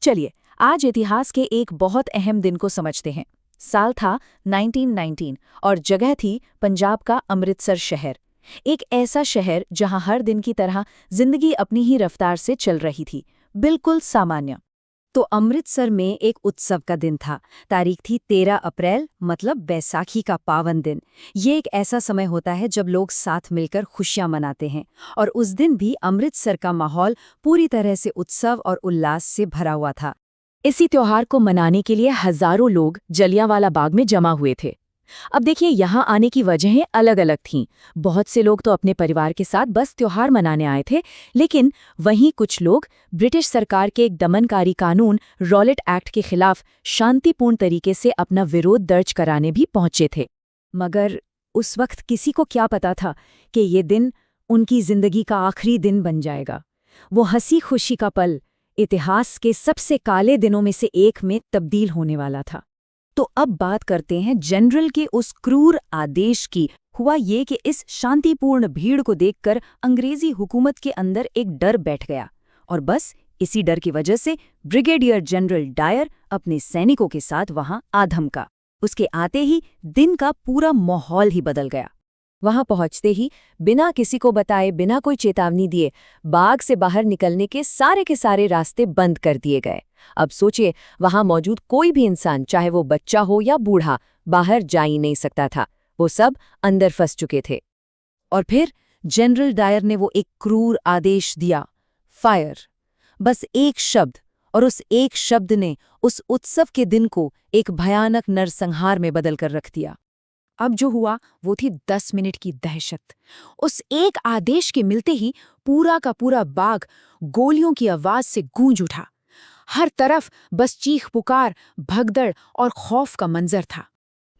चलिए आज इतिहास के एक बहुत अहम दिन को समझते हैं। साल था 1919 और जगह थी पंजाब का अमृतसर शहर। एक ऐसा शहर जहां हर दिन की तरह जिंदगी अपनी ही रफ्तार से चल रही थी, बिल्कुल सामान्य। तो अमृतसर में एक उत्सव का दिन था। तारीख थी 13 अप्रैल, मतलब बैसाखी का पावन दिन। ये एक ऐसा समय होता है जब लोग साथ मिलकर खुशियां मनाते हैं, और उस दिन भी अमृतसर का माहौल पूरी तरह से उत्सव और उल्लास से भरा हुआ था। इसी त्योहार को मनाने के लिए हजारों लोग जलियांवाला बाग में जमा हुए थे। अब देखिए, यहाँ आने की वजहें अलग अलग थीं। बहुत से लोग तो अपने परिवार के साथ बस त्योहार मनाने आए थे, लेकिन वहीं कुछ लोग ब्रिटिश सरकार के एक दमनकारी कानून रॉलेट एक्ट के खिलाफ शांतिपूर्ण तरीके से अपना विरोध दर्ज कराने भी पहुंचे थे। मगर उस वक्त किसी को क्या पता था कि ये दिन उनकी जिंदगी का आखिरी दिन बन जाएगा। वो हंसी खुशी का पल इतिहास के सबसे काले दिनों में से एक में तब्दील होने वाला था। तो अब बात करते हैं जनरल के उस क्रूर आदेश की। हुआ ये कि इस शांतिपूर्ण भीड़ को देखकर अंग्रेजी हुकूमत के अंदर एक डर बैठ गया, और बस इसी डर की वजह से ब्रिगेडियर जनरल डायर अपने सैनिकों के साथ वहां आ धमका। उसके आते ही दिन का पूरा माहौल ही बदल गया। वहां पहुंचते ही बिना किसी को बताए, बिना कोई चेतावनी दिए, बाग से बाहर निकलने के सारे रास्ते बंद कर दिए गए। अब सोचिए, वहां मौजूद कोई भी इंसान, चाहे वो बच्चा हो या बूढ़ा, बाहर जा ही नहीं सकता था। वो सब अंदर फंस चुके थे। और फिर जनरल डायर ने वो एक क्रूर आदेश दिया, फायर। बस एक शब्द, और उस एक शब्द ने उस उत्सव के दिन को एक भयानक नरसंहार में बदल कर रख दिया। अब जो हुआ वो थी 10 मिनट की दहशत। उस एक आदेश के मिलते ही पूरा का पूरा बाग गोलियों की आवाज से गूंज उठा। हर तरफ बस चीख पुकार, भगदड़ और खौफ का मंजर था।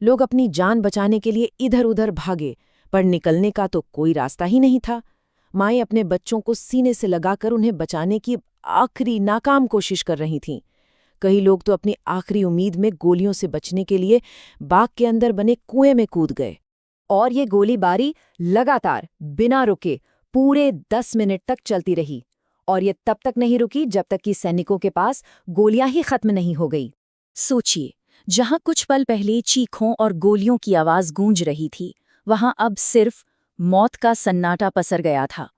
लोग अपनी जान बचाने के लिए इधर उधर भागे, पर निकलने का तो कोई रास्ता ही नहीं था। माएं अपने बच्चों को सीने से लगाकर उन्हें बचाने की आखिरी नाकाम कोशिश कर रही थीं। कई लोग तो अपनी आखिरी उम्मीद में गोलियों से बचने के लिए बाग के अंदर बने कुएं में कूद गए। और ये गोलीबारी लगातार बिना रुके पूरे 10 मिनट तक चलती रही, और ये तब तक नहीं रुकी जब तक कि सैनिकों के पास गोलियां ही खत्म नहीं हो गई। सोचिए, जहां कुछ पल पहले चीखों और गोलियों की आवाज गूंज रही थी, वहां अब सिर्फ मौत का सन्नाटा पसर गया था।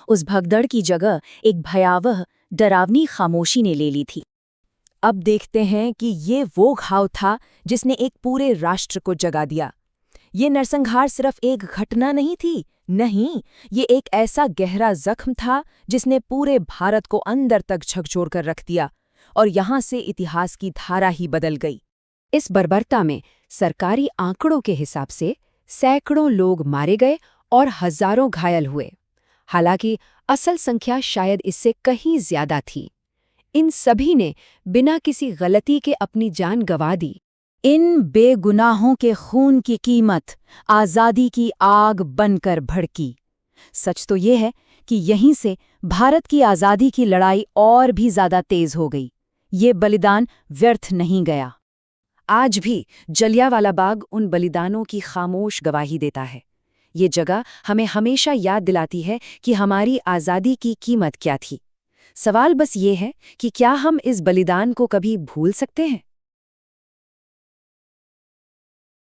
उस भगदड़ की जगह एक भयावह, डरावनी खामोशी ने ले ली थी। अब देखते हैं कि ये वो घाव था जिसने एक पूरे राष्ट्र को जगा दिया। ये नरसंहार सिर्फ एक घटना नहीं थी, नहीं, ये एक ऐसा गहरा जख्म था जिसने पूरे भारत को अंदर तक झकझोर कर रख दिया, और यहाँ से इतिहास की धारा ही बदल गई। इस बर्बरता में सरकारी आंकड़ों के हिसाब से सैकड़ों लोग मारे गए और हजारों घायल हुए। हालांकि असल संख्या शायद इससे कहीं ज्यादा थी। इन सभी ने बिना किसी गलती के अपनी जान गंवा दी। इन बेगुनाहों के खून की कीमत आज़ादी की आग बनकर भड़की। सच तो ये है कि यहीं से भारत की आज़ादी की लड़ाई और भी ज्यादा तेज हो गई। ये बलिदान व्यर्थ नहीं गया। आज भी जलियांवाला बाग उन बलिदानों की खामोश गवाही देता है। ये जगह हमें हमेशा याद दिलाती है कि हमारी आज़ादी की कीमत क्या थी। सवाल बस ये है कि क्या हम इस बलिदान को कभी भूल सकते हैं?